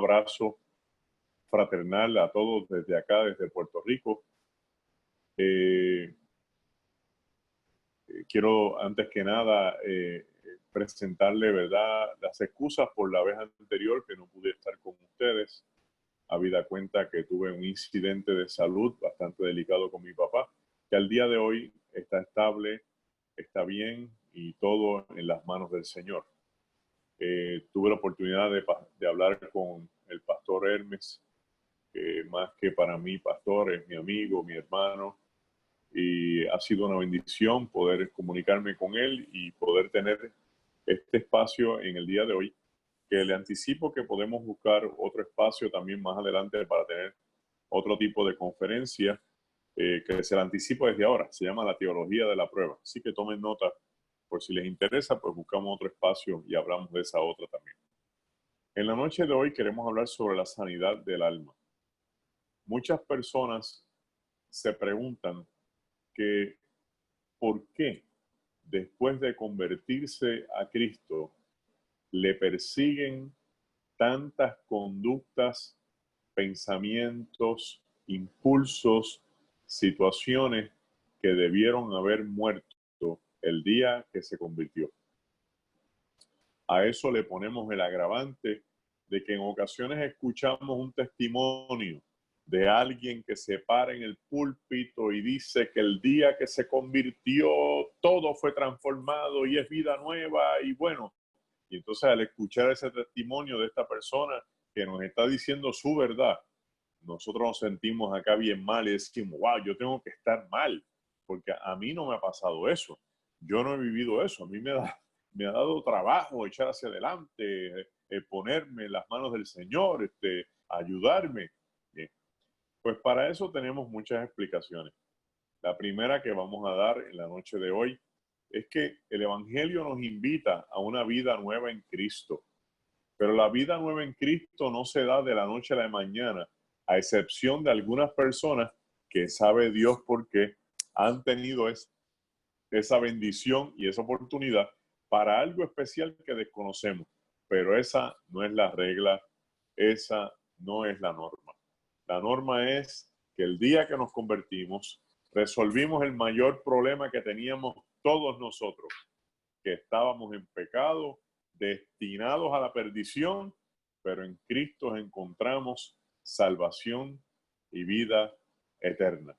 abrazo fraternal a todos desde acá, desde Puerto Rico. Quiero antes que nada presentarle, ¿verdad?, las excusas por la vez anterior que no pude estar con ustedes. Habida cuenta que tuve un incidente de salud bastante delicado con mi papá, que al día de hoy está estable, está bien y todo en las manos del Señor. Tuve la oportunidad de hablar con el pastor Hermes, que más que para mí pastor, es mi amigo, mi hermano, y ha sido una bendición poder comunicarme con él y poder tener este espacio en el día de hoy, que le anticipo que podemos buscar otro espacio también más adelante para tener otro tipo de conferencia, que se la anticipo desde ahora. Se llama La Teología de la Prueba. Así que tomen nota, por si les interesa, pues buscamos otro espacio y hablamos de esa otra también. En la noche de hoy queremos hablar sobre la sanidad del alma. Muchas personas se preguntan que por qué después de convertirse a Cristo le persiguen tantas conductas, pensamientos, impulsos, situaciones que debieron haber muerto el día que se convirtió. A eso le ponemos el agravante de que en ocasiones escuchamos un testimonio de alguien que se para en el púlpito y dice que el día que se convirtió todo fue transformado y es vida nueva y bueno. Y entonces al escuchar ese testimonio de esta persona que nos está diciendo su verdad, nosotros nos sentimos acá bien mal y decimos, wow, yo tengo que estar mal, porque a mí no me ha pasado eso. Yo no he vivido eso. A mí me ha dado trabajo echar hacia adelante, ponerme en las manos del Señor, ayudarme. Pues para eso tenemos muchas explicaciones. La primera que vamos a dar en la noche de hoy es que el Evangelio nos invita a una vida nueva en Cristo. Pero la vida nueva en Cristo no se da de la noche a la mañana, a excepción de algunas personas que sabe Dios por qué han tenido esa bendición y esa oportunidad para algo especial que desconocemos. Pero esa no es la regla, esa no es la norma. La norma es que el día que nos convertimos, resolvimos el mayor problema que teníamos todos nosotros, que estábamos en pecado, destinados a la perdición, pero en Cristo encontramos salvación y vida eterna.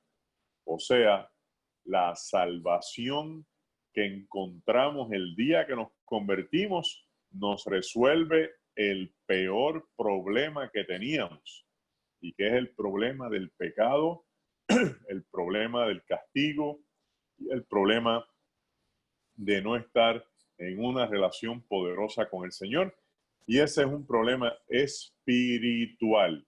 O sea, la salvación que encontramos el día que nos convertimos nos resuelve el peor problema que teníamos, y que es el problema del pecado, el problema del castigo y el problema de no estar en una relación poderosa con el Señor. Y ese es un problema espiritual.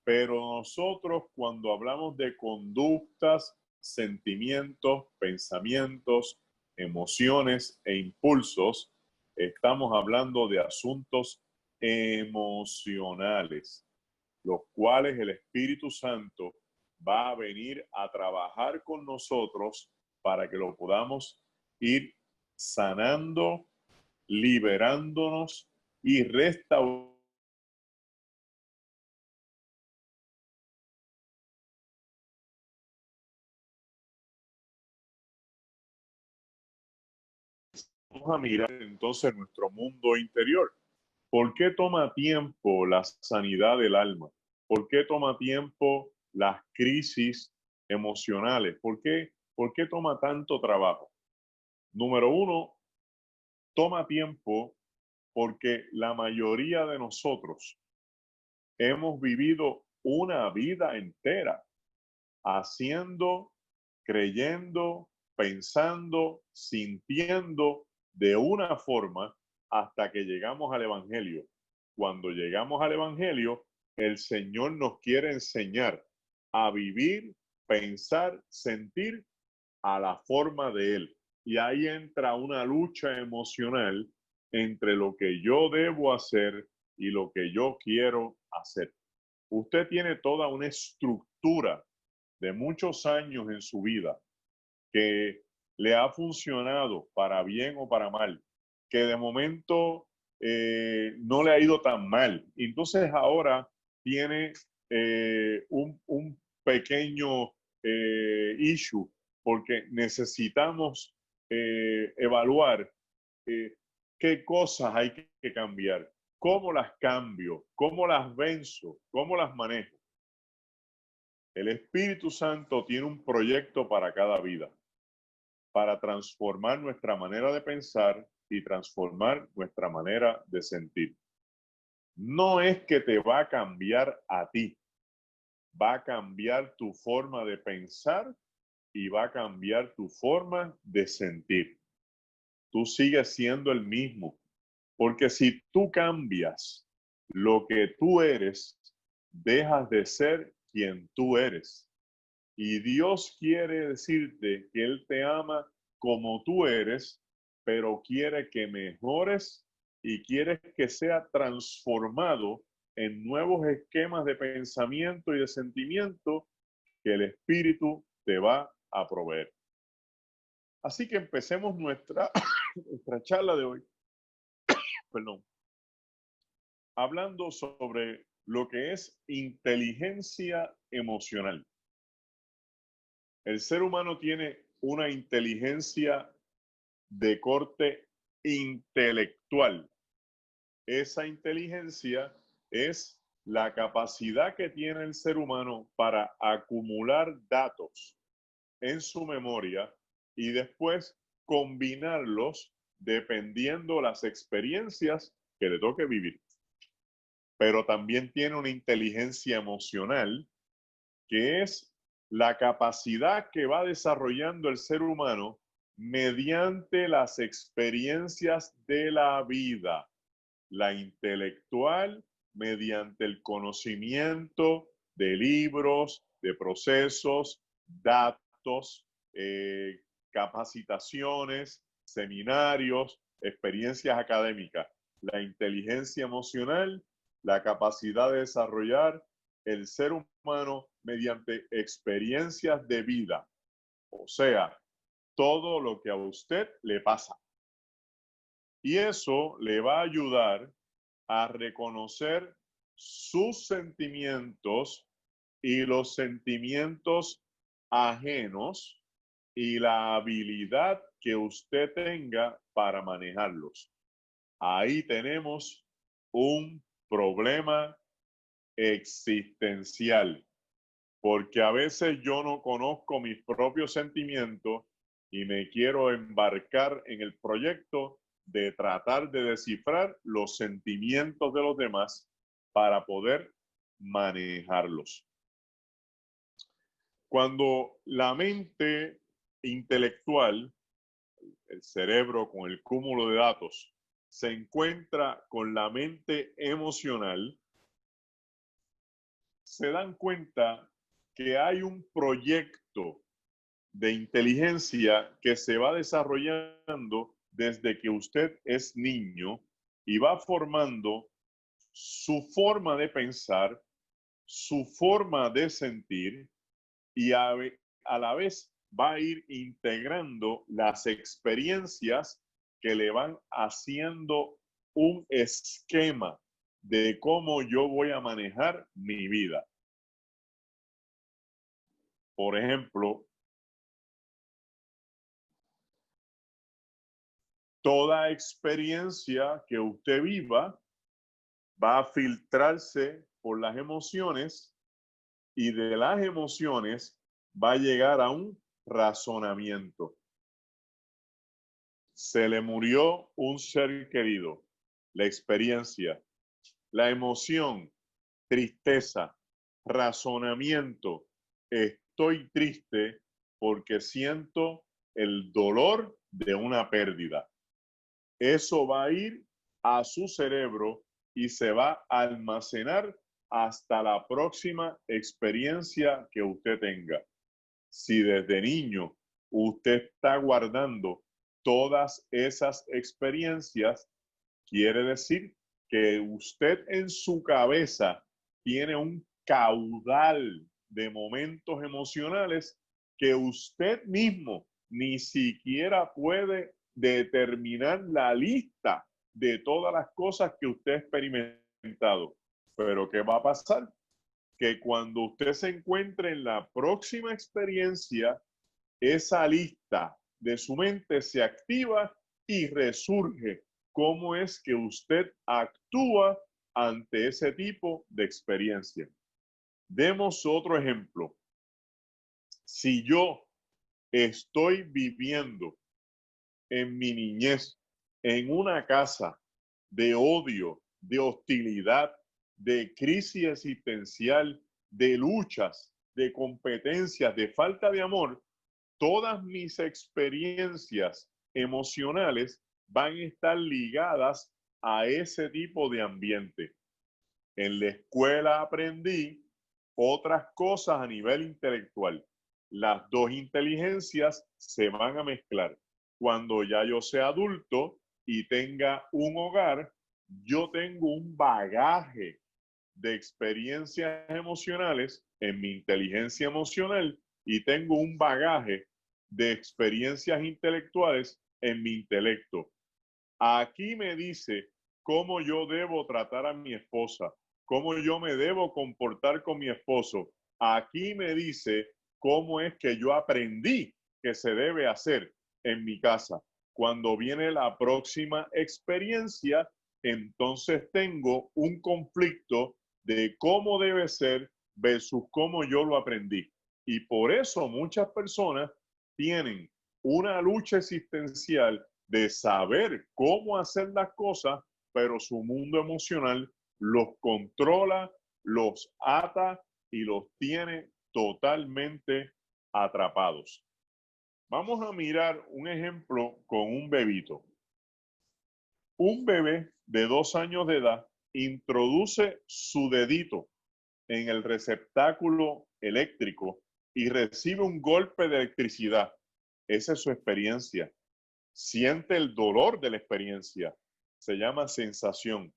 Pero nosotros, cuando hablamos de conductas, sentimientos, pensamientos, emociones e impulsos, estamos hablando de asuntos emocionales, los cuales el Espíritu Santo va a venir a trabajar con nosotros para que lo podamos ir sanando, liberándonos y restaurando. Vamos a mirar entonces nuestro mundo interior. ¿Por qué toma tiempo la sanidad del alma? ¿Por qué toma tiempo las crisis emocionales? ¿Por qué toma tanto trabajo? Número uno, toma tiempo porque la mayoría de nosotros hemos vivido una vida entera haciendo, creyendo, pensando, sintiendo de una forma hasta que llegamos al Evangelio. Cuando llegamos al Evangelio, el Señor nos quiere enseñar a vivir, pensar, sentir a la forma de Él. Y ahí entra una lucha emocional entre lo que yo debo hacer y lo que yo quiero hacer. Usted tiene toda una estructura de muchos años en su vida que le ha funcionado para bien o para mal, que de momento no le ha ido tan mal. Entonces ahora tiene un pequeño issue porque necesitamos evaluar qué cosas hay que cambiar, cómo las cambio, cómo las venzo, cómo las manejo. El Espíritu Santo tiene un proyecto para cada vida, para transformar nuestra manera de pensar y transformar nuestra manera de sentir. No es que te va a cambiar a ti, va a cambiar tu forma de pensar y va a cambiar tu forma de sentir. Tú sigues siendo el mismo, porque si tú cambias lo que tú eres, dejas de ser quien tú eres. Y Dios quiere decirte que Él te ama como tú eres, pero quiere que mejores y quiere que sea transformado en nuevos esquemas de pensamiento y de sentimiento que el Espíritu te va a proveer. Así que empecemos nuestra charla de hoy, perdón, hablando sobre lo que es inteligencia emocional. El ser humano tiene una inteligencia de corte intelectual. Esa inteligencia es la capacidad que tiene el ser humano para acumular datos en su memoria y después combinarlos dependiendo las experiencias que le toque vivir. Pero también tiene una inteligencia emocional que es la capacidad que va desarrollando el ser humano mediante las experiencias de la vida. La intelectual mediante el conocimiento de libros, de procesos, datos, capacitaciones, seminarios, experiencias académicas. La inteligencia emocional, la capacidad de desarrollar el ser humano mediante experiencias de vida. O sea, todo lo que a usted le pasa. Y eso le va a ayudar a reconocer sus sentimientos y los sentimientos ajenos y la habilidad que usted tenga para manejarlos. Ahí tenemos un problema existencial, porque a veces yo no conozco mis propios sentimientos y me quiero embarcar en el proyecto de tratar de descifrar los sentimientos de los demás para poder manejarlos. Cuando la mente intelectual, el cerebro con el cúmulo de datos, se encuentra con la mente emocional, se dan cuenta que hay un proyecto de inteligencia que se va desarrollando desde que usted es niño y va formando su forma de pensar, su forma de sentir y a la vez va a ir integrando las experiencias que le van haciendo un esquema de cómo yo voy a manejar mi vida. Por ejemplo, toda experiencia que usted viva va a filtrarse por las emociones y de las emociones va a llegar a un razonamiento. Se le murió un ser querido, la experiencia, la emoción, tristeza, razonamiento. Estoy triste porque siento el dolor de una pérdida. Eso va a ir a su cerebro y se va a almacenar hasta la próxima experiencia que usted tenga. Si desde niño usted está guardando todas esas experiencias, quiere decir que usted en su cabeza tiene un caudal de momentos emocionales que usted mismo ni siquiera puede determinar la lista de todas las cosas que usted ha experimentado. Pero ¿qué va a pasar? Que cuando usted se encuentre en la próxima experiencia, esa lista de su mente se activa y resurge. ¿Cómo es que usted actúa ante ese tipo de experiencia? Demos otro ejemplo. Si yo estoy viviendo en mi niñez en una casa de odio, de hostilidad, de crisis existencial, de luchas, de competencias, de falta de amor, todas mis experiencias emocionales van a estar ligadas a ese tipo de ambiente. En la escuela aprendí otras cosas a nivel intelectual. Las dos inteligencias se van a mezclar. Cuando ya yo sea adulto y tenga un hogar, yo tengo un bagaje de experiencias emocionales en mi inteligencia emocional y tengo un bagaje de experiencias intelectuales en mi intelecto. Aquí me dice cómo yo debo tratar a mi esposa, cómo yo me debo comportar con mi esposo. Aquí me dice cómo es que yo aprendí que se debe hacer en mi casa. Cuando viene la próxima experiencia, entonces tengo un conflicto de cómo debe ser versus cómo yo lo aprendí. Y por eso muchas personas tienen una lucha existencial de saber cómo hacer las cosas, pero su mundo emocional los controla, los ata y los tiene totalmente atrapados. Vamos a mirar un ejemplo con un bebito. Un bebé de 2 años de edad introduce su dedito en el receptáculo eléctrico y recibe un golpe de electricidad. Esa es su experiencia. Siente el dolor de la experiencia. Se llama sensación.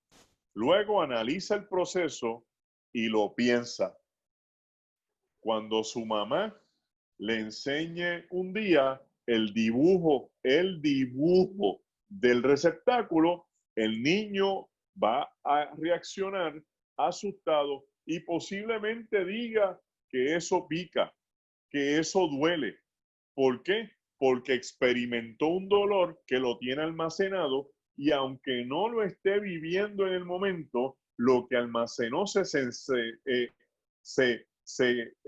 Luego analiza el proceso y lo piensa. Cuando su mamá le enseñe un día el dibujo del receptáculo, el niño va a reaccionar asustado y posiblemente diga que eso pica, que eso duele. ¿Por qué? Porque experimentó un dolor que lo tiene almacenado y aunque no lo esté viviendo en el momento, lo que almacenó se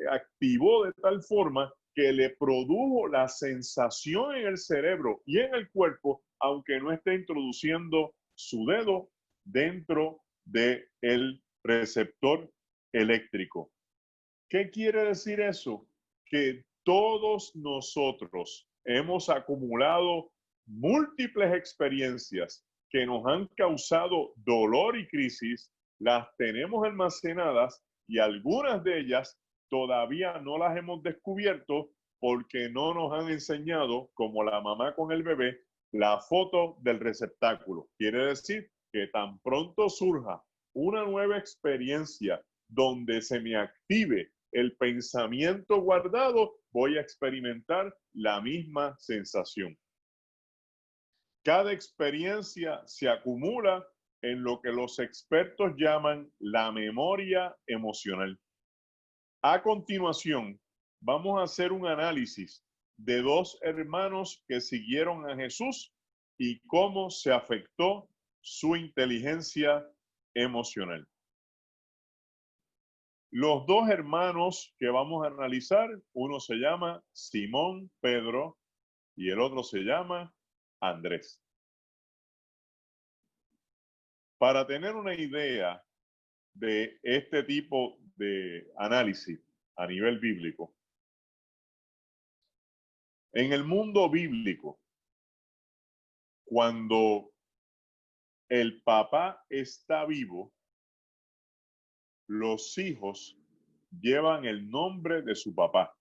activó de tal forma que le produjo la sensación en el cerebro y en el cuerpo, aunque no esté introduciendo su dedo dentro del receptor eléctrico. ¿Qué quiere decir eso? Que todos nosotros hemos acumulado múltiples experiencias que nos han causado dolor y crisis, las tenemos almacenadas y algunas de ellas todavía no las hemos descubierto porque no nos han enseñado, como la mamá con el bebé, la foto del receptáculo. Quiere decir que tan pronto surja una nueva experiencia donde se me active el pensamiento guardado, voy a experimentar la misma sensación. Cada experiencia se acumula en lo que los expertos llaman la memoria emocional. A continuación, vamos a hacer un análisis de dos hermanos que siguieron a Jesús y cómo se afectó su inteligencia emocional. Los dos hermanos que vamos a analizar, uno se llama Simón Pedro y el otro se llama Andrés. Para tener una idea de este tipo de análisis a nivel bíblico, en el mundo bíblico, cuando el papá está vivo, los hijos llevan el nombre de su papá.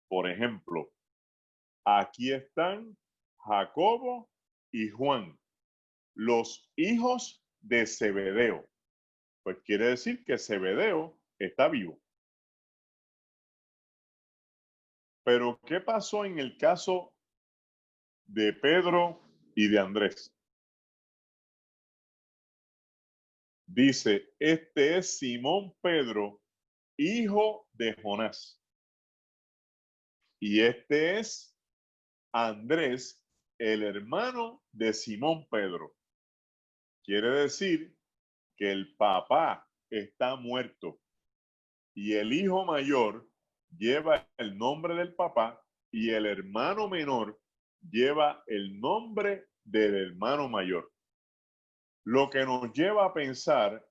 Por ejemplo, aquí están Jacobo y Juan, los hijos de Zebedeo. Pues quiere decir que Zebedeo está vivo. Pero ¿qué pasó en el caso de Pedro y de Andrés? dice, este es Simón Pedro, hijo de Jonás. Y este es Andrés, el hermano de Simón Pedro. Quiere decir que el papá está muerto y el hijo mayor lleva el nombre del papá y el hermano menor lleva el nombre del hermano mayor. Lo que nos lleva a pensar,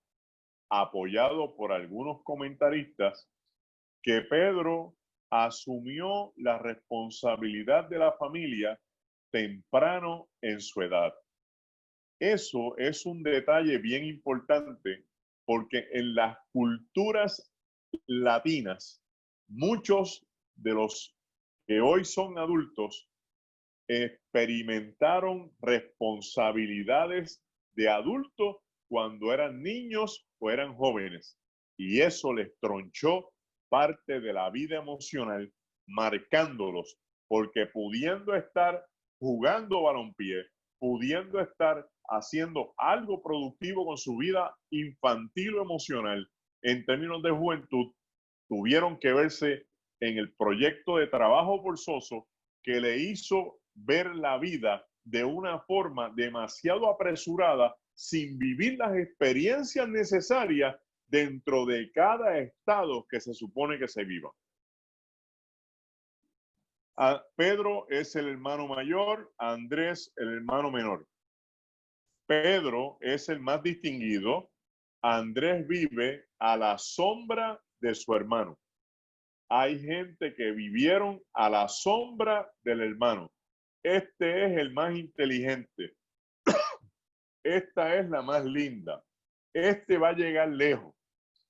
apoyado por algunos comentaristas, que Pedro asumió la responsabilidad de la familia temprano en su edad. Eso es un detalle bien importante porque en las culturas latinas, muchos de los que hoy son adultos experimentaron responsabilidades de adultos cuando eran niños o eran jóvenes. Y eso les tronchó parte de la vida emocional, marcándolos, porque pudiendo estar jugando balompié, pudiendo estar haciendo algo productivo con su vida infantil o emocional en términos de juventud, tuvieron que verse en el proyecto de trabajo forzoso que le hizo ver la vida de una forma demasiado apresurada, sin vivir las experiencias necesarias dentro de cada estado que se supone que se viva. Pedro es el hermano mayor, Andrés el hermano menor. Pedro es el más distinguido, Andrés vive a la sombra de su hermano. Hay gente que vivieron a la sombra del hermano. Este es el más inteligente. Esta es la más linda. Este va a llegar lejos.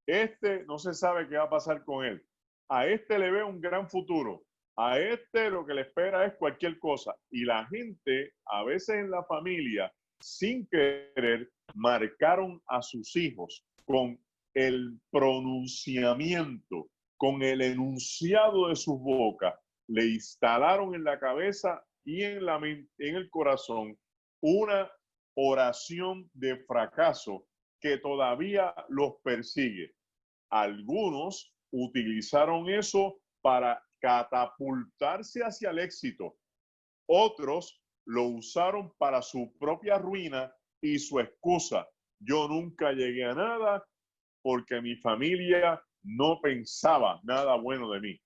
Este no se sabe qué va a pasar con él. A este le ve un gran futuro. A este lo que le espera es cualquier cosa. Y la gente, a veces en la familia, sin querer, marcaron a sus hijos con el pronunciamiento, con el enunciado de sus bocas. Le instalaron en la cabeza y en el corazón una oración de fracaso que todavía los persigue. Algunos utilizaron eso para catapultarse hacia el éxito. Otros lo usaron para su propia ruina y su excusa. Yo nunca llegué a nada porque mi familia no pensaba nada bueno de mí.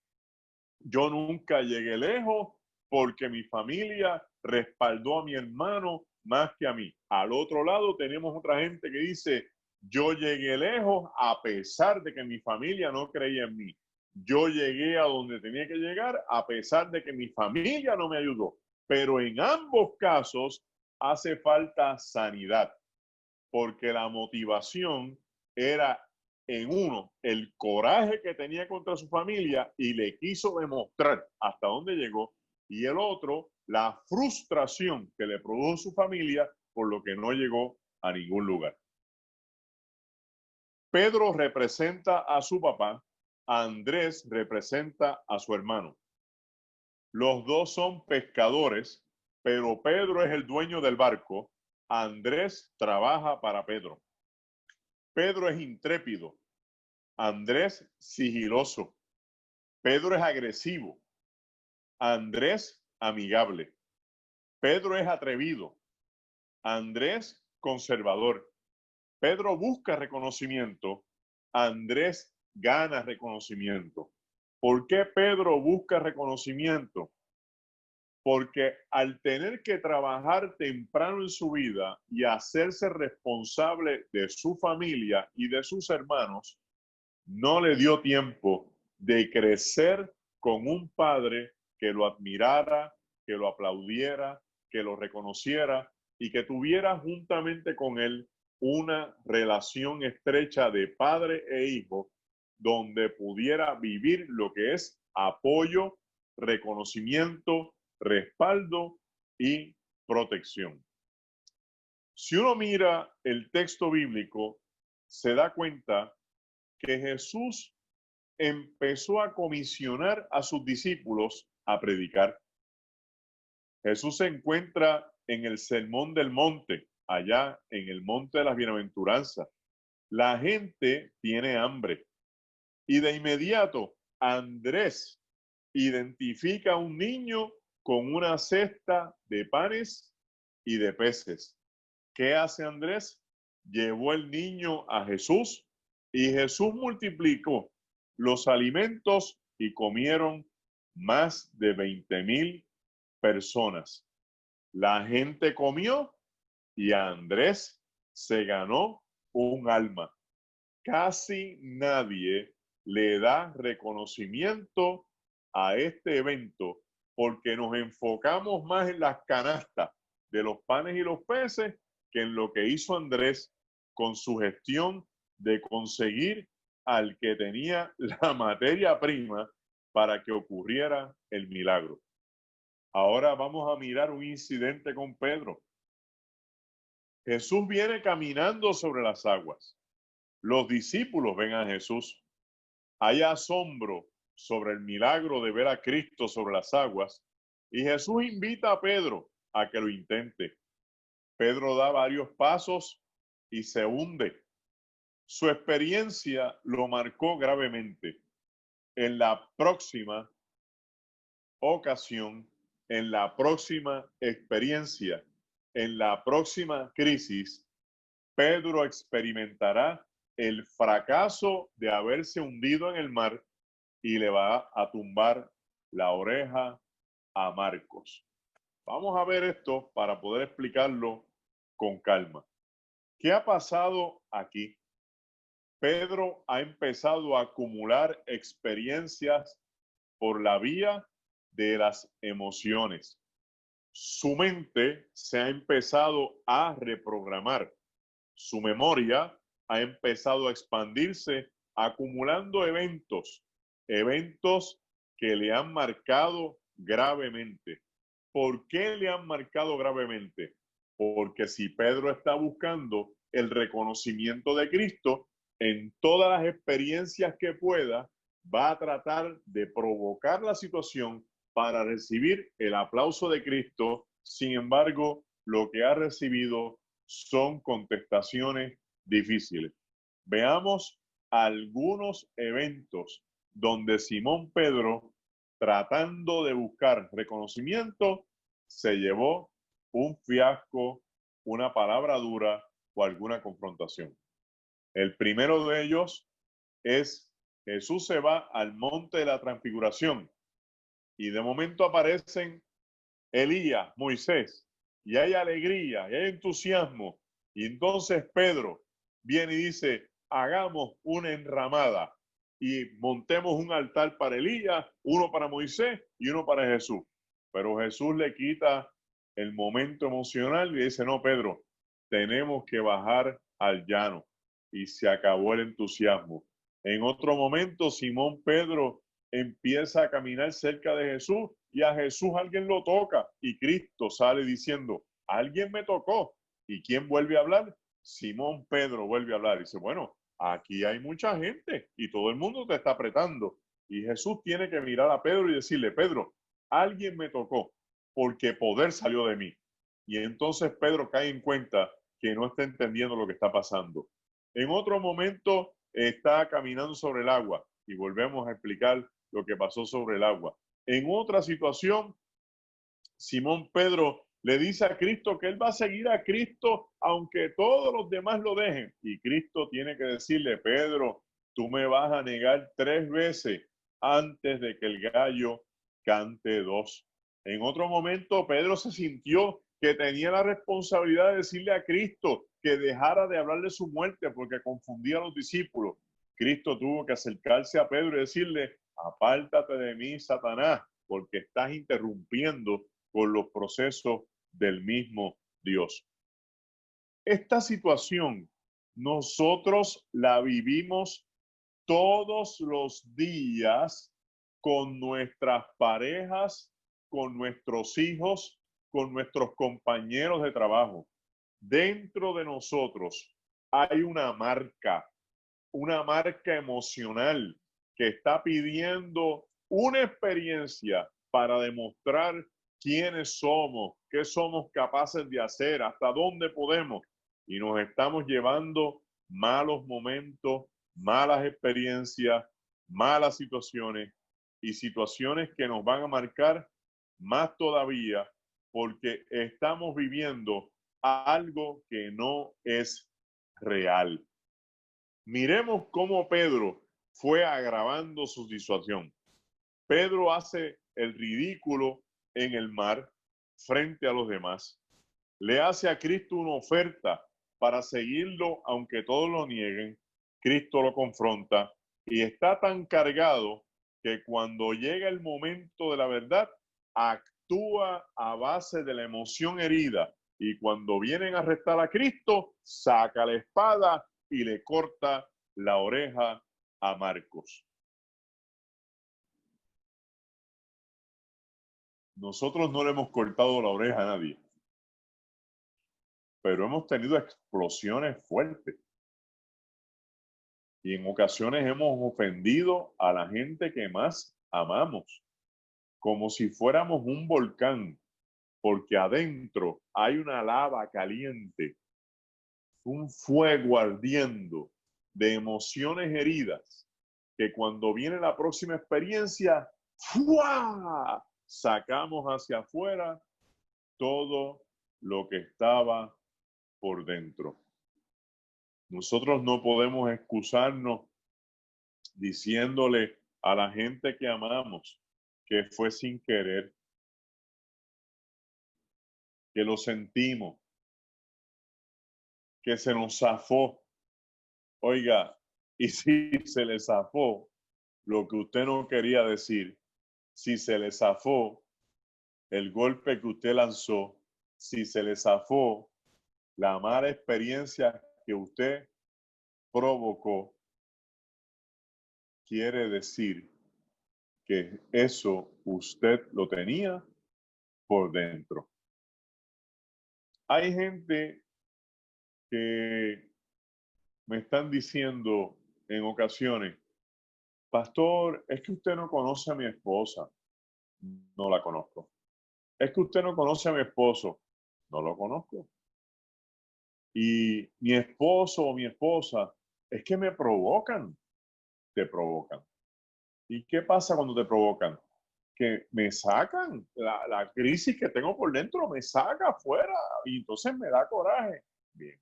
Yo nunca llegué lejos porque mi familia respaldó a mi hermano más que a mí. Al otro lado tenemos otra gente que dice, yo llegué lejos a pesar de que mi familia no creía en mí. Yo llegué a donde tenía que llegar a pesar de que mi familia no me ayudó. Pero en ambos casos hace falta sanidad, porque la motivación era en uno el coraje que tenía contra su familia y le quiso demostrar hasta dónde llegó, y el otro la frustración que le produjo su familia por lo que no llegó a ningún lugar. Pedro representa a su papá, Andrés representa a su hermano. Los dos son pescadores, pero Pedro es el dueño del barco, Andrés trabaja para Pedro. Pedro es intrépido, Andrés sigiloso. Pedro es agresivo, Andrés amigable. Pedro es atrevido, Andrés conservador. Pedro busca reconocimiento, Andrés gana reconocimiento. ¿Por qué Pedro busca reconocimiento? Porque al tener que trabajar temprano en su vida y hacerse responsable de su familia y de sus hermanos, no le dio tiempo de crecer con un padre que lo admirara, que lo aplaudiera, que lo reconociera y que tuviera juntamente con él una relación estrecha de padre e hijo, donde pudiera vivir lo que es apoyo, reconocimiento, respaldo y protección. Si uno mira el texto bíblico, se da cuenta que Jesús empezó a comisionar a sus discípulos a predicar. Jesús se encuentra en el Sermón del Monte, allá en el Monte de las Bienaventuranzas, la gente tiene hambre. Y de inmediato, Andrés identifica a un niño con una cesta de panes y de peces. ¿Qué hace Andrés? Llevó el niño a Jesús y Jesús multiplicó los alimentos y comieron más de 20,000 personas. La gente comió y a Andrés se ganó un alma. Casi nadie le da reconocimiento a este evento porque nos enfocamos más en las canastas de los panes y los peces que en lo que hizo Andrés con su gestión de conseguir al que tenía la materia prima para que ocurriera el milagro. Ahora vamos a mirar un incidente con Pedro. Jesús viene caminando sobre las aguas. Los discípulos ven a Jesús. Hay asombro sobre el milagro de ver a Cristo sobre las aguas y Jesús invita a Pedro a que lo intente. Pedro da varios pasos y se hunde. Su experiencia lo marcó gravemente. En la próxima ocasión, en la próxima experiencia, en la próxima crisis, Pedro experimentará el fracaso de haberse hundido en el mar y le va a tumbar la oreja a Marcos. Vamos a ver esto para poder explicarlo con calma. ¿Qué ha pasado aquí? Pedro ha empezado a acumular experiencias por la vía de las emociones. Su mente se ha empezado a reprogramar. Su memoria ha empezado a expandirse acumulando eventos que le han marcado gravemente. ¿Por qué le han marcado gravemente? Porque si Pedro está buscando el reconocimiento de Cristo en todas las experiencias que pueda, va a tratar de provocar la situación para recibir el aplauso de Cristo. Sin embargo, lo que ha recibido son contestaciones difíciles. Veamos algunos eventos donde Simón Pedro, tratando de buscar reconocimiento, se llevó un fiasco, una palabra dura o alguna confrontación. El primero de ellos es Jesús se va al monte de la transfiguración y de momento aparecen Elías, Moisés, y hay alegría, y hay entusiasmo. Y entonces Pedro viene y dice, hagamos una enramada y montemos un altar para Elías, uno para Moisés y uno para Jesús. Pero Jesús le quita el momento emocional y dice, no, Pedro, tenemos que bajar al llano. Y se acabó el entusiasmo. En otro momento, Simón Pedro empieza a caminar cerca de Jesús y a Jesús alguien lo toca y Cristo sale diciendo, alguien me tocó. ¿Y quién vuelve a hablar? Simón Pedro vuelve a hablar y dice, bueno, aquí hay mucha gente y todo el mundo te está apretando. Y Jesús tiene que mirar a Pedro y decirle, Pedro, alguien me tocó porque poder salió de mí. Y entonces Pedro cae en cuenta que no está entendiendo lo que está pasando. En otro momento está caminando sobre el agua y volvemos a explicar lo que pasó sobre el agua. En otra situación, Simón Pedro le dice a Cristo que él va a seguir a Cristo aunque todos los demás lo dejen. Y Cristo tiene que decirle, Pedro, tú me vas a negar 3 veces antes de que el gallo cante 2. En otro momento, Pedro se sintió que tenía la responsabilidad de decirle a Cristo que dejara de hablar de su muerte porque confundía a los discípulos. Cristo tuvo que acercarse a Pedro y decirle, apártate de mí, Satanás, porque estás interrumpiendo con los procesos del mismo Dios. Esta situación nosotros la vivimos todos los días con nuestras parejas, con nuestros hijos, con nuestros compañeros de trabajo. Dentro de nosotros hay una marca emocional que está pidiendo una experiencia para demostrar quiénes somos, qué somos capaces de hacer, hasta dónde podemos. Y nos estamos llevando malos momentos, malas experiencias, malas situaciones y situaciones que nos van a marcar más todavía porque estamos viviendo algo que no es real. Miremos cómo Pedro fue agravando su situación. Pedro hace el ridículo en el mar frente a los demás. Le hace a Cristo una oferta para seguirlo aunque todos lo nieguen. Cristo lo confronta y está tan cargado que cuando llega el momento de la verdad, actúa a base de la emoción herida. Y cuando vienen a arrestar a Cristo, saca la espada y le corta la oreja a Marcos. Nosotros no le hemos cortado la oreja a nadie, pero hemos tenido explosiones fuertes. Y en ocasiones hemos ofendido a la gente que más amamos, como si fuéramos un volcán, porque adentro hay una lava caliente, un fuego ardiendo de emociones heridas, que cuando viene la próxima experiencia, ¡fua!, sacamos hacia afuera todo lo que estaba por dentro. Nosotros no podemos excusarnos diciéndole a la gente que amamos que fue sin querer, que lo sentimos, que se nos zafó. Oiga, y si se le zafó lo que usted no quería decir, si se le zafó el golpe que usted lanzó, si se le zafó la mala experiencia que usted provocó, quiere decir que eso usted lo tenía por dentro. Hay gente que me están diciendo en ocasiones, pastor, es que usted no conoce a mi esposa. No la conozco. Es que usted no conoce a mi esposo. No lo conozco. Y mi esposo o mi esposa, es que me provocan. Te provocan. ¿Y qué pasa cuando te provocan? Que me sacan la crisis que tengo por dentro, me saca afuera y entonces me da coraje. Bien.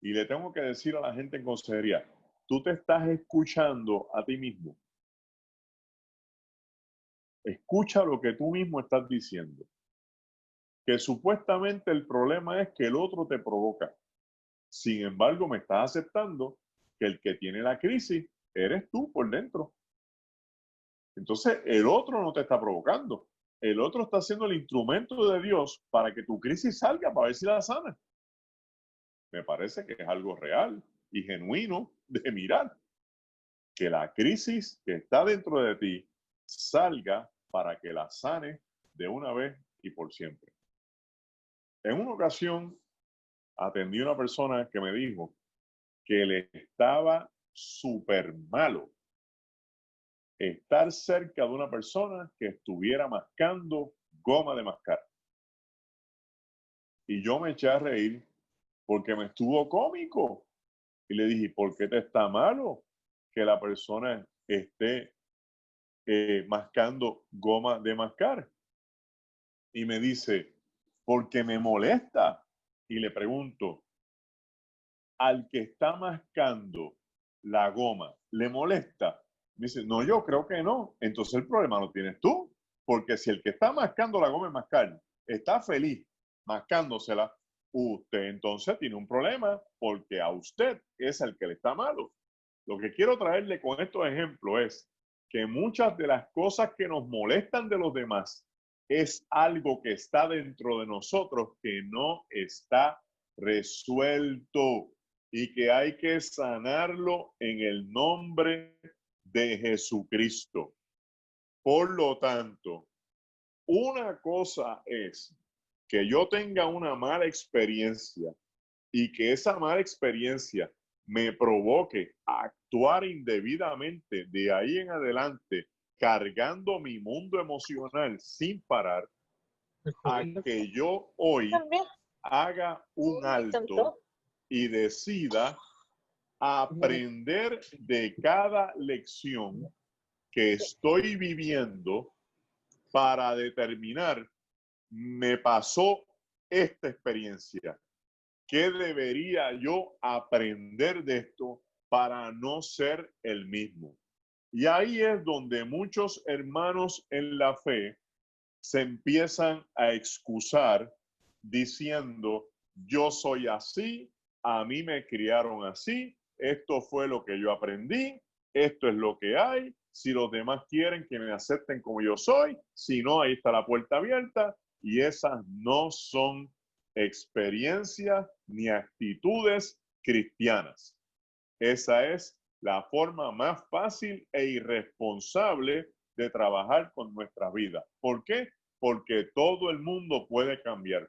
Y le tengo que decir a la gente en consejería, tú te estás escuchando a ti mismo. Escucha lo que tú mismo estás diciendo. Que supuestamente el problema es que el otro te provoca. Sin embargo, me estás aceptando que el que tiene la crisis eres tú por dentro. Entonces, el otro no te está provocando. El otro está siendo el instrumento de Dios para que tu crisis salga, para ver si la sana. Me parece que es algo real y genuino de mirar. Que la crisis que está dentro de ti salga para que la sane de una vez y por siempre. En una ocasión atendí a una persona que me dijo que le estaba súper malo estar cerca de una persona que estuviera mascando goma de mascar. Y yo me eché a reír porque me estuvo cómico. Y le dije, ¿por qué te está malo que la persona esté mascando goma de mascar? Y me dice, porque me molesta. Y le pregunto, al que está mascando la goma, ¿le molesta? Me dice, no, yo creo que no. Entonces el problema lo tienes tú. Porque si el que está mascando la goma de mascar está feliz mascándosela, usted entonces tiene un problema porque a usted es el que le está malo. Lo que quiero traerle con estos ejemplos es que muchas de las cosas que nos molestan de los demás es algo que está dentro de nosotros que no está resuelto y que hay que sanarlo en el nombre de Jesucristo. Por lo tanto, una cosa es que yo tenga una mala experiencia y que esa mala experiencia me provoque a actuar indebidamente de ahí en adelante, cargando mi mundo emocional sin parar, a que yo hoy haga un alto y decida aprender de cada lección que estoy viviendo para determinar, me pasó esta experiencia. ¿Qué debería yo aprender de esto para no ser el mismo? Y ahí es donde muchos hermanos en la fe se empiezan a excusar diciendo, yo soy así, a mí me criaron así, esto fue lo que yo aprendí, esto es lo que hay, si los demás quieren que me acepten como yo soy, si no, ahí está la puerta abierta, y esas no son experiencias ni actitudes cristianas. Esa es la forma más fácil e irresponsable de trabajar con nuestra vida. ¿Por qué? Porque todo el mundo puede cambiar.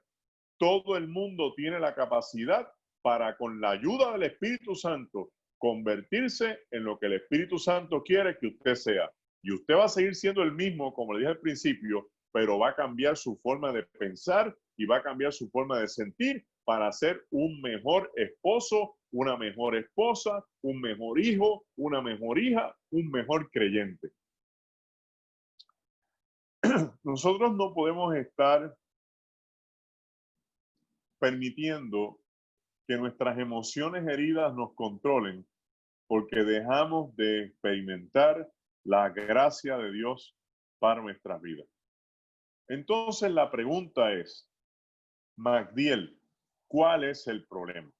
Todo el mundo tiene la capacidad para, con la ayuda del Espíritu Santo, convertirse en lo que el Espíritu Santo quiere que usted sea. Y usted va a seguir siendo el mismo, como le dije al principio, pero va a cambiar su forma de pensar y va a cambiar su forma de sentir para ser un mejor esposo, una mejor esposa, un mejor hijo, una mejor hija, un mejor creyente. Nosotros no podemos estar permitiendo que nuestras emociones heridas nos controlen porque dejamos de experimentar la gracia de Dios para nuestras vidas. Entonces la pregunta es, Magdiel, ¿cuál es el problema?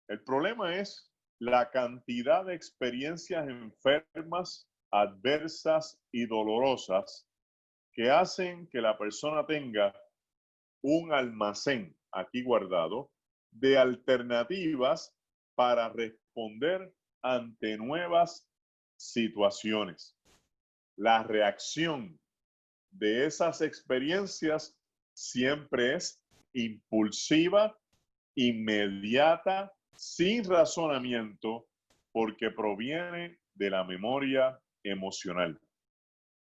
El problema es la cantidad de experiencias enfermas, adversas y dolorosas que hacen que la persona tenga un almacén aquí guardado de alternativas para responder ante nuevas situaciones. La reacción de esas experiencias siempre es impulsiva, inmediata, sin razonamiento, porque proviene de la memoria emocional.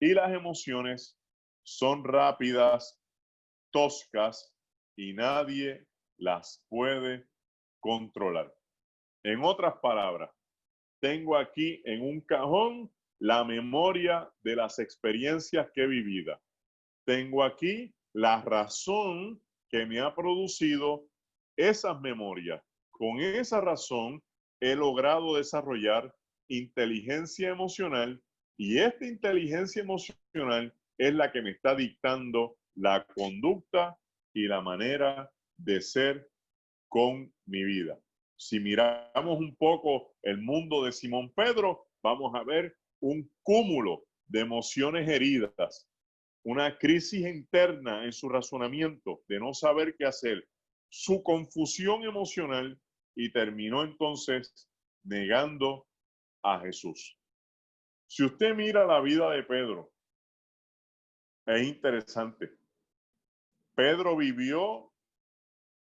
Y las emociones son rápidas, toscas, y nadie las puede controlar. En otras palabras, tengo aquí en un cajón la memoria de las experiencias que he vivido. Tengo aquí la razón que me ha producido esas memorias. Con esa razón he logrado desarrollar inteligencia emocional y esta inteligencia emocional es la que me está dictando la conducta y la manera de ser con mi vida. Si miramos un poco el mundo de Simón Pedro, vamos a ver un cúmulo de emociones heridas, una crisis interna en su razonamiento de no saber qué hacer, su confusión emocional y terminó entonces negando a Jesús. Si usted mira la vida de Pedro, es interesante. Pedro vivió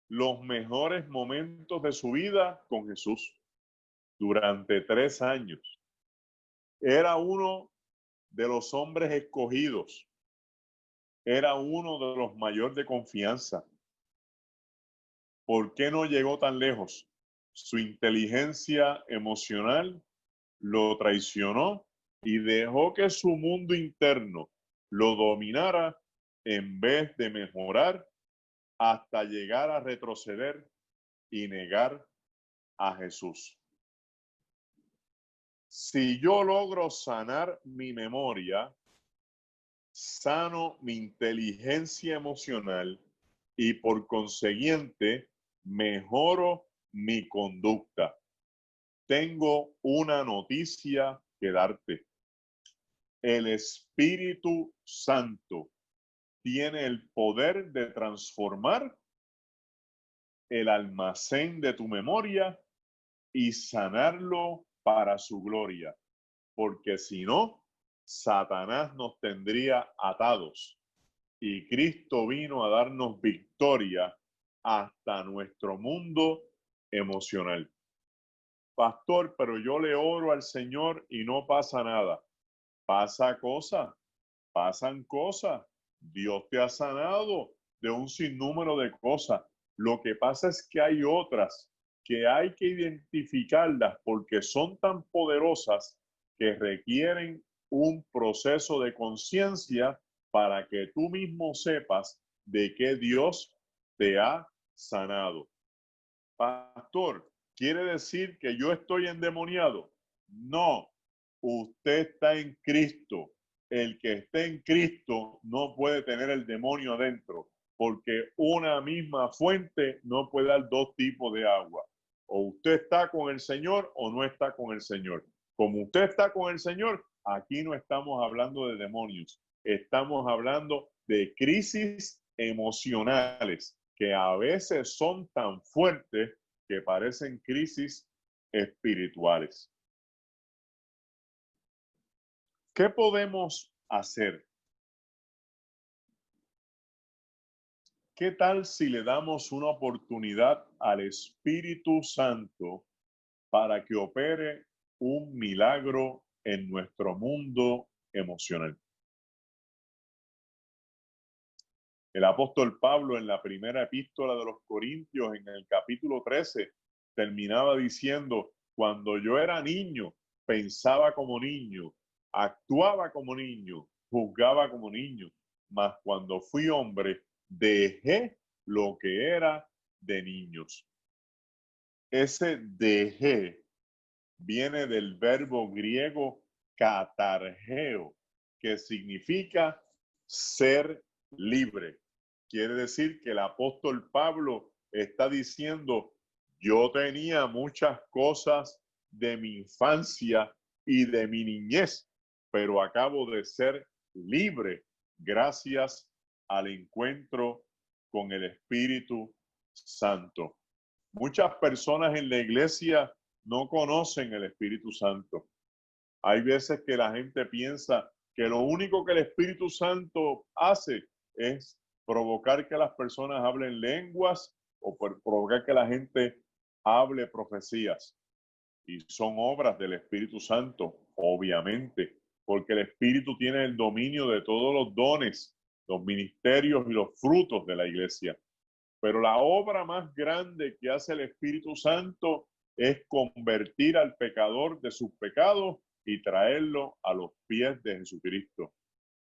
los mejores momentos de su vida con Jesús durante 3 años. Era uno de los hombres escogidos. Era uno de los mayores de confianza. ¿Por qué no llegó tan lejos? Su inteligencia emocional lo traicionó y dejó que su mundo interno lo dominara en vez de mejorar hasta llegar a retroceder y negar a Jesús. Si yo logro sanar mi memoria, sano mi inteligencia emocional y por consiguiente mejoro mi conducta. Tengo una noticia que darte. El Espíritu Santo tiene el poder de transformar el almacén de tu memoria y sanarlo para su gloria. Porque si no, Satanás nos tendría atados y Cristo vino a darnos victoria hasta nuestro mundo emocional. Pastor, pero yo le oro al Señor y no pasa nada. Pasa cosas, pasan cosas. Dios te ha sanado de un sinnúmero de cosas. Lo que pasa es que hay otras que hay que identificarlas porque son tan poderosas que requieren un proceso de conciencia para que tú mismo sepas de qué Dios te ha sanado. Pastor, ¿quiere decir que yo estoy endemoniado? No, usted está en Cristo. El que esté en Cristo no puede tener el demonio adentro, porque una misma fuente no puede dar dos tipos de agua. O usted está con el Señor o no está con el Señor. Como usted está con el Señor, aquí no estamos hablando de demonios, estamos hablando de crisis emocionales que a veces son tan fuertes que parecen crisis espirituales. ¿Qué podemos hacer? ¿Qué tal si le damos una oportunidad al Espíritu Santo para que opere un milagro en nuestro mundo emocional? El apóstol Pablo en la primera epístola de los Corintios, en el capítulo 13, terminaba diciendo, cuando yo era niño, pensaba como niño, actuaba como niño, juzgaba como niño, mas cuando fui hombre, dejé lo que era de niños. Ese dejé viene del verbo griego katargeo, que significa ser libre. Quiere decir que el apóstol Pablo está diciendo, yo tenía muchas cosas de mi infancia y de mi niñez, pero acabo de ser libre gracias al encuentro con el Espíritu Santo. Muchas personas en la iglesia no conocen el Espíritu Santo. Hay veces que la gente piensa que lo único que el Espíritu Santo hace es provocar que las personas hablen lenguas o provocar que la gente hable profecías. Y son obras del Espíritu Santo, obviamente, porque el Espíritu tiene el dominio de todos los dones, los ministerios y los frutos de la iglesia. Pero la obra más grande que hace el Espíritu Santo es convertir al pecador de sus pecados y traerlo a los pies de Jesucristo.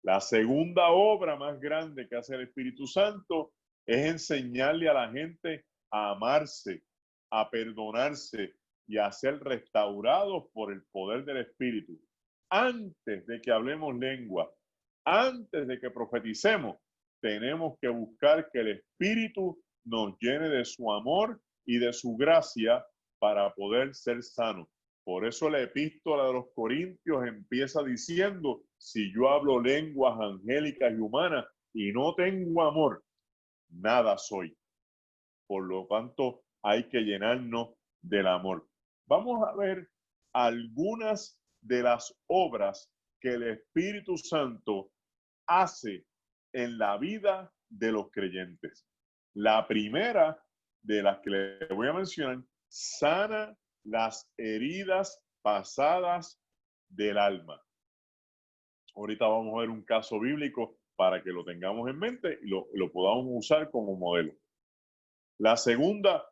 La segunda obra más grande que hace el Espíritu Santo es enseñarle a la gente a amarse, a perdonarse y a ser restaurados por el poder del Espíritu. Antes de que hablemos lengua, antes de que profeticemos, tenemos que buscar que el Espíritu nos llene de su amor y de su gracia para poder ser sanos. Por eso la epístola de los Corintios empieza diciendo, si yo hablo lenguas angélicas y humanas y no tengo amor, nada soy. Por lo tanto, hay que llenarnos del amor. Vamos a ver algunas de las obras que el Espíritu Santo hace en la vida de los creyentes. La primera de las que le voy a mencionar, sana las heridas pasadas del alma. Ahorita vamos a ver un caso bíblico para que lo tengamos en mente y lo podamos usar como modelo. La segunda,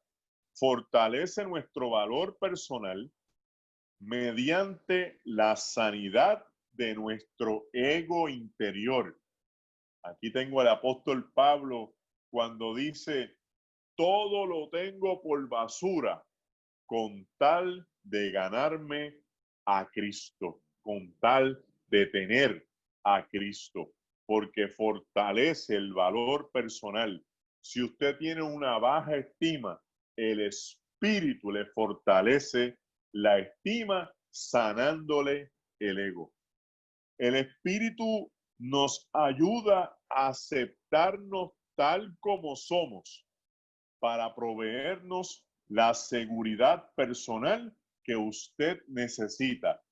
fortalece nuestro valor personal mediante la sanidad de nuestro ego interior. Aquí tengo al apóstol Pablo cuando dice, todo lo tengo por basura con tal de ganarme a Cristo, con tal de tener a Cristo, porque fortalece el valor personal. Si usted tiene una baja estima, el Espíritu le fortalece la estima, sanándole el ego. El Espíritu nos ayuda a aceptarnos tal como somos para proveernos la seguridad personal que usted necesita.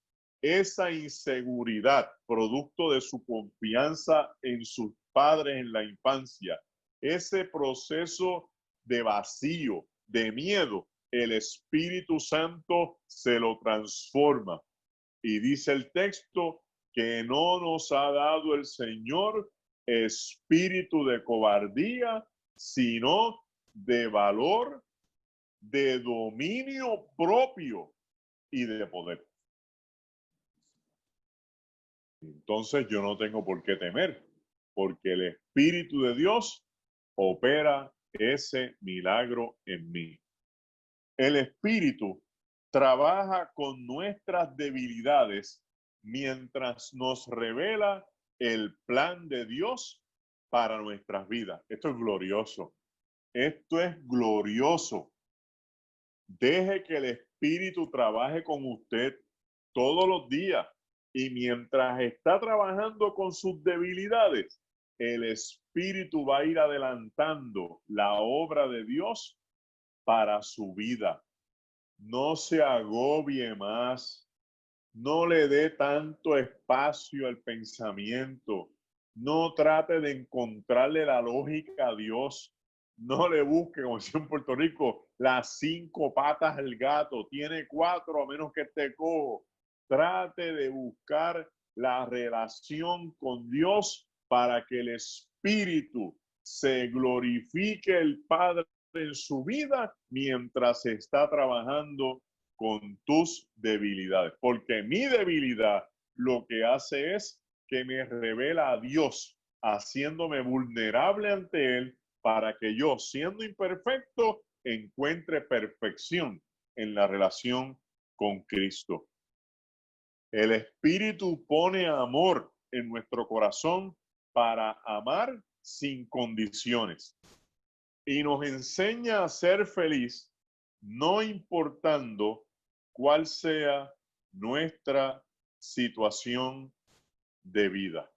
Esa inseguridad, producto de su confianza en sus padres en la infancia, ese proceso de vacío, de miedo, el Espíritu Santo se lo transforma. Y dice el texto que no nos ha dado el Señor espíritu de cobardía, sino de valor, de dominio propio y de poder. Entonces yo no tengo por qué temer, porque el Espíritu de Dios opera ese milagro en mí. El Espíritu trabaja con nuestras debilidades mientras nos revela el plan de Dios para nuestras vidas. Esto es glorioso. Esto es glorioso. Deje que el Espíritu trabaje con usted todos los días. Y mientras está trabajando con sus debilidades, el Espíritu va a ir adelantando la obra de Dios para su vida. No se agobie más. No le dé tanto espacio al pensamiento. No trate de encontrarle la lógica a Dios. No le busque, como decía en Puerto Rico, las 5 patas del gato. Tiene 4 a menos que esté cojo. Trate de buscar la relación con Dios para que el Espíritu se glorifique el Padre en su vida mientras está trabajando con tus debilidades. Porque mi debilidad lo que hace es que me revela a Dios, haciéndome vulnerable ante Él para que yo, siendo imperfecto, encuentre perfección en la relación con Cristo. El Espíritu pone amor en nuestro corazón para amar sin condiciones y nos enseña a ser feliz, no importando cuál sea nuestra situación de vida.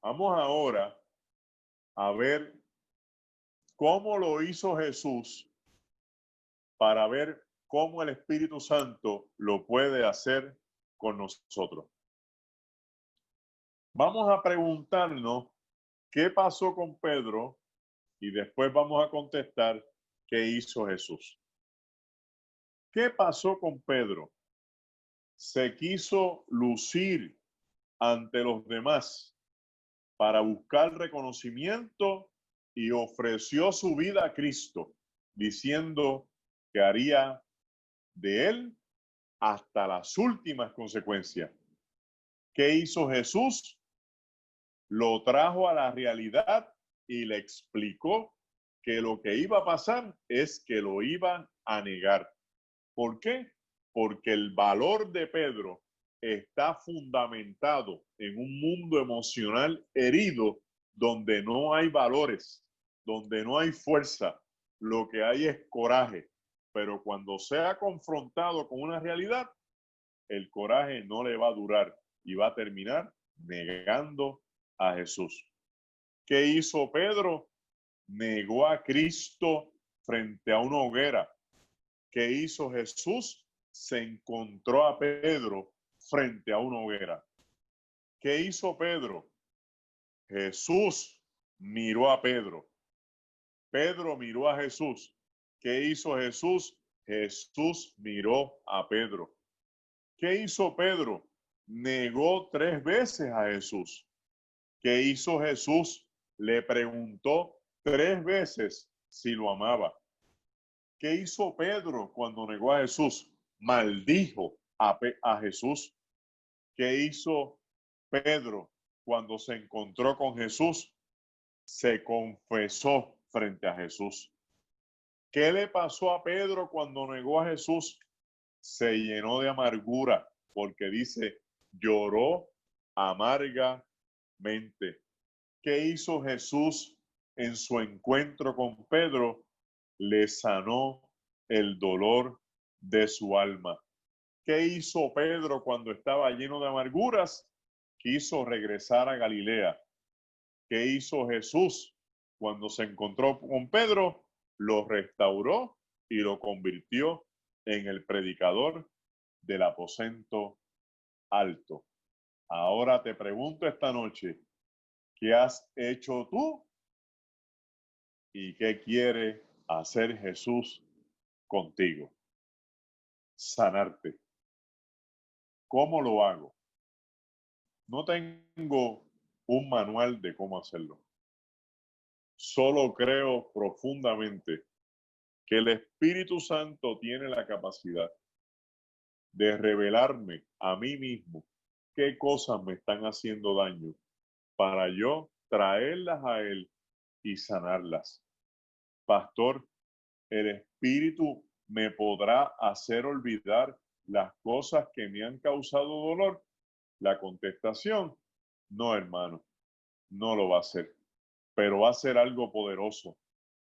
Vamos ahora a ver cómo lo hizo Jesús para ver cómo el Espíritu Santo lo puede hacer con nosotros. Vamos a preguntarnos qué pasó con Pedro y después vamos a contestar qué hizo Jesús. ¿Qué pasó con Pedro? Se quiso lucir ante los demás para buscar reconocimiento y ofreció su vida a Cristo, diciendo que haría de él hasta las últimas consecuencias. ¿Qué hizo Jesús? Lo trajo a la realidad y le explicó que lo que iba a pasar es que lo iba a negar. ¿Por qué? Porque el valor de Pedro está fundamentado en un mundo emocional herido donde no hay valores, donde no hay fuerza, lo que hay es coraje. Pero cuando sea confrontado con una realidad, el coraje no le va a durar y va a terminar negando a Jesús. ¿Qué hizo Pedro? Negó a Cristo frente a una hoguera. ¿Qué hizo Jesús? Se encontró a Pedro frente a una hoguera. ¿Qué hizo Pedro? Jesús miró a Pedro. Pedro miró a Jesús. ¿Qué hizo Jesús? Jesús miró a Pedro. ¿Qué hizo Pedro? Negó 3 veces a Jesús. ¿Qué hizo Jesús? Le preguntó 3 veces si lo amaba. ¿Qué hizo Pedro cuando negó a Jesús? Maldijo a Jesús. ¿Qué hizo Pedro cuando se encontró con Jesús? Se confesó frente a Jesús. ¿Qué le pasó a Pedro cuando negó a Jesús? Se llenó de amargura porque dice, lloró amargamente. ¿Qué hizo Jesús en su encuentro con Pedro? Le sanó el dolor de su alma. ¿Qué hizo Pedro cuando estaba lleno de amarguras? Quiso regresar a Galilea. ¿Qué hizo Jesús cuando se encontró con Pedro? Lo restauró y lo convirtió en el predicador del aposento alto. Ahora te pregunto esta noche, ¿qué has hecho tú y qué quiere hacer Jesús contigo? Sanarte. ¿Cómo lo hago? No tengo un manual de cómo hacerlo. Solo creo profundamente que el Espíritu Santo tiene la capacidad de revelarme a mí mismo qué cosas me están haciendo daño para yo traerlas a Él y sanarlas. Pastor, el Espíritu me podrá hacer olvidar las cosas que me han causado dolor. La contestación, no, hermano, no lo va a hacer, pero va a ser algo poderoso.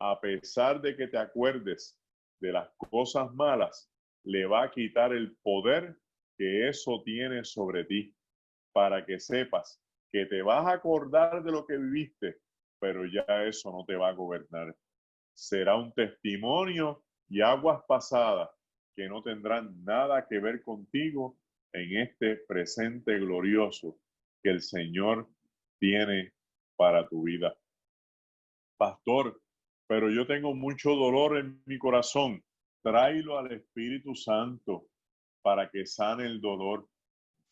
A pesar de que te acuerdes de las cosas malas, le va a quitar el poder que eso tiene sobre ti, para que sepas que te vas a acordar de lo que viviste, pero ya eso no te va a gobernar. Será un testimonio y aguas pasadas que no tendrán nada que ver contigo en este presente glorioso que el Señor tiene para tu vida. Pastor, pero yo tengo mucho dolor en mi corazón. Tráelo al Espíritu Santo para que sane el dolor.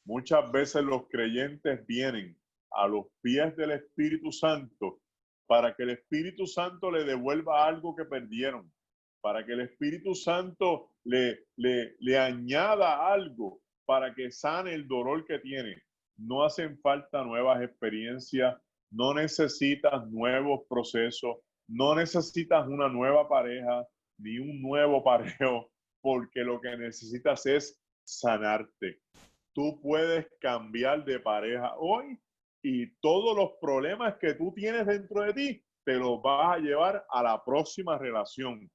Muchas veces los creyentes vienen a los pies del Espíritu Santo para que el Espíritu Santo le devuelva algo que perdieron, para que el Espíritu Santo le añada algo para que sane el dolor que tiene. No hacen falta nuevas experiencias, no necesitas nuevos procesos, no necesitas una nueva pareja ni un nuevo pareo, porque lo que necesitas es sanarte. Tú puedes cambiar de pareja hoy y todos los problemas que tú tienes dentro de ti te los vas a llevar a la próxima relación.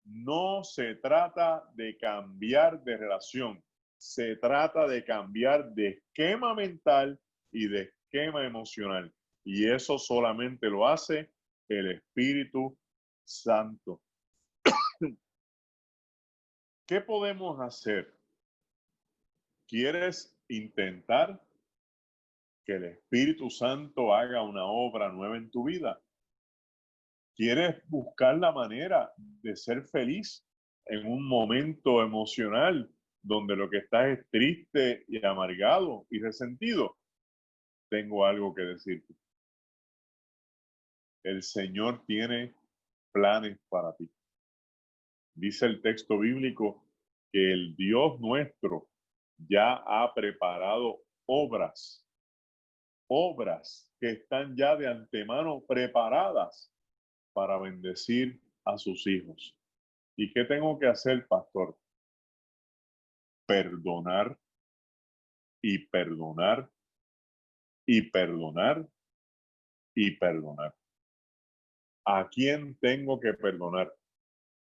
No se trata de cambiar de relación, se trata de cambiar de esquema mental y de esquema emocional. Y eso solamente lo hace el Espíritu Santo. ¿Qué podemos hacer? ¿Quieres intentar que el Espíritu Santo haga una obra nueva en tu vida? ¿Quieres buscar la manera de ser feliz en un momento emocional donde lo que estás es triste y amargado y resentido? Tengo algo que decirte. El Señor tiene planes para ti. Dice el texto bíblico que el Dios nuestro ya ha preparado obras que están ya de antemano preparadas para bendecir a sus hijos. ¿Y qué tengo que hacer, pastor? Perdonar y perdonar y perdonar y perdonar. ¿A quién tengo que perdonar?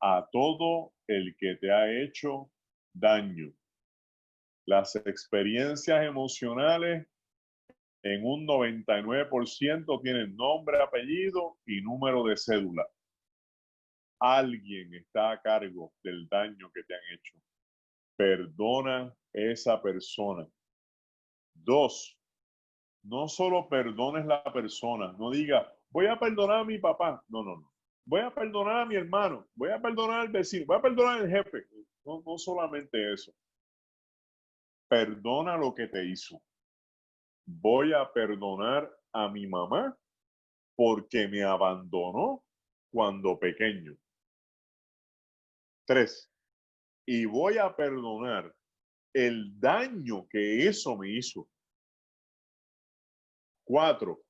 A todo el que te ha hecho daño. Las experiencias emocionales en un 99% tienen nombre, apellido y número de cédula. Alguien está a cargo del daño que te han hecho. Perdona esa persona. 2, no solo perdones la persona, no diga, voy a perdonar a mi papá. No, no, no. Voy a perdonar a mi hermano, voy a perdonar al vecino, voy a perdonar al jefe. No, no solamente eso. Perdona lo que te hizo. Voy a perdonar a mi mamá porque me abandonó cuando pequeño. 3, y voy a perdonar el daño que eso me hizo. 4,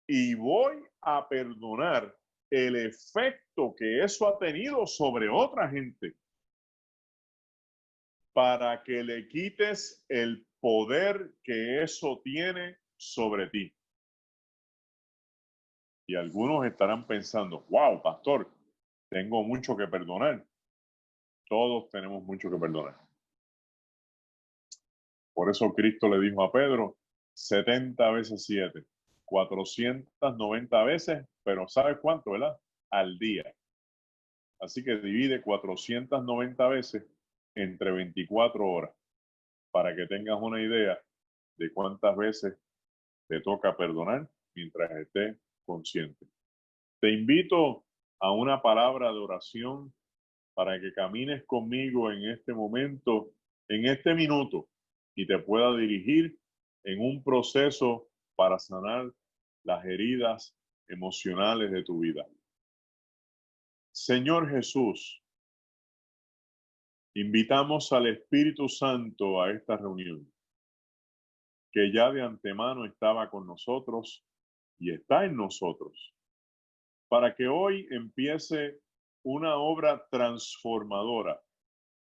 y voy a perdonar el efecto que eso ha tenido sobre otra gente para que le quites el poder que eso tiene sobre ti. Y algunos estarán pensando, wow, pastor, tengo mucho que perdonar. Todos tenemos mucho que perdonar. Por eso Cristo le dijo a Pedro, 70 veces 7, 490 veces, pero ¿sabes cuánto, verdad? Al día. Así que divide 490 veces entre 24 horas para que tengas una idea de cuántas veces te toca perdonar mientras estés consciente. Te invito a una palabra de oración para que camines conmigo en este momento, en este minuto, y te pueda dirigir en un proceso para sanar las heridas emocionales de tu vida. Señor Jesús, Invitamos al Espíritu Santo a esta reunión, que ya de antemano estaba con nosotros y está en nosotros, para que hoy empiece una obra transformadora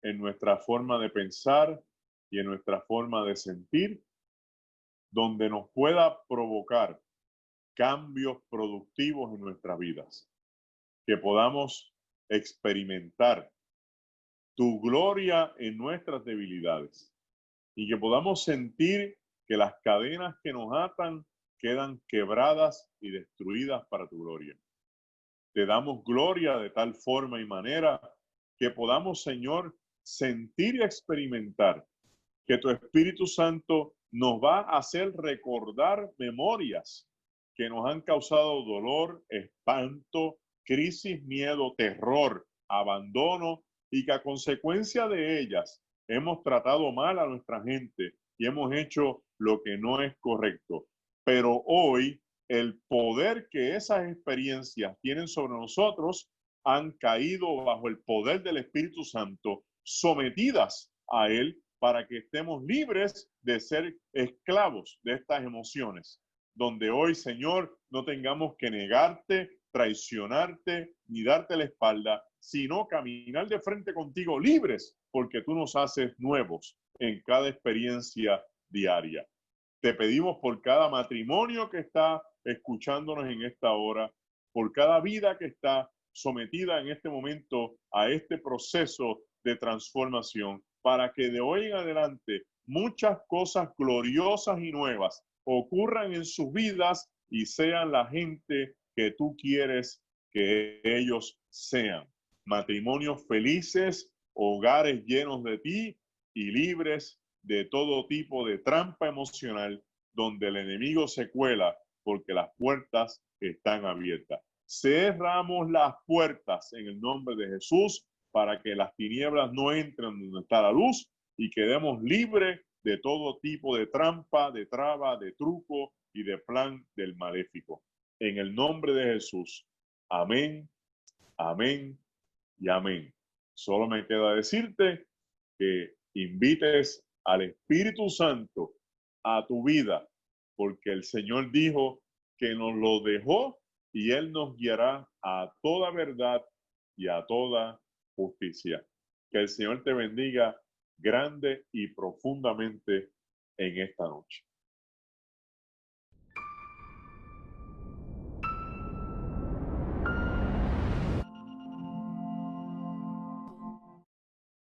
en nuestra forma de pensar y en nuestra forma de sentir, donde nos pueda provocar cambios productivos en nuestras vidas, que podamos experimentar tu gloria en nuestras debilidades y que podamos sentir que las cadenas que nos atan quedan quebradas y destruidas para tu gloria. Te damos gloria de tal forma y manera que podamos, Señor, sentir y experimentar que tu Espíritu Santo nos va a hacer recordar memorias que nos han causado dolor, espanto, crisis, miedo, terror, abandono, y que a consecuencia de ellas hemos tratado mal a nuestra gente y hemos hecho lo que no es correcto. Pero hoy el poder que esas experiencias tienen sobre nosotros han caído bajo el poder del Espíritu Santo, sometidas a él, para que estemos libres de ser esclavos de estas emociones, donde hoy, Señor, no tengamos que negarte, traicionarte, ni darte la espalda, sino caminar de frente contigo libres, porque tú nos haces nuevos en cada experiencia diaria. Te pedimos por cada matrimonio que está escuchándonos en esta hora, por cada vida que está sometida en este momento a este proceso de transformación, para que de hoy en adelante muchas cosas gloriosas y nuevas ocurran en sus vidas y sean la gente que tú quieres que ellos sean. Matrimonios felices, hogares llenos de ti y libres de todo tipo de trampa emocional donde el enemigo se cuela porque las puertas están abiertas. Cerramos las puertas en el nombre de Jesús para que las tinieblas no entren donde está la luz y quedemos libres de todo tipo de trampa, de traba, de truco y de plan del maléfico. En el nombre de Jesús. Amén, amén y amén. Solo me queda decirte que invites al Espíritu Santo a tu vida, porque el Señor dijo que nos lo dejó y Él nos guiará a toda verdad y a toda justicia. Que el Señor te bendiga grande y profundamente en esta noche.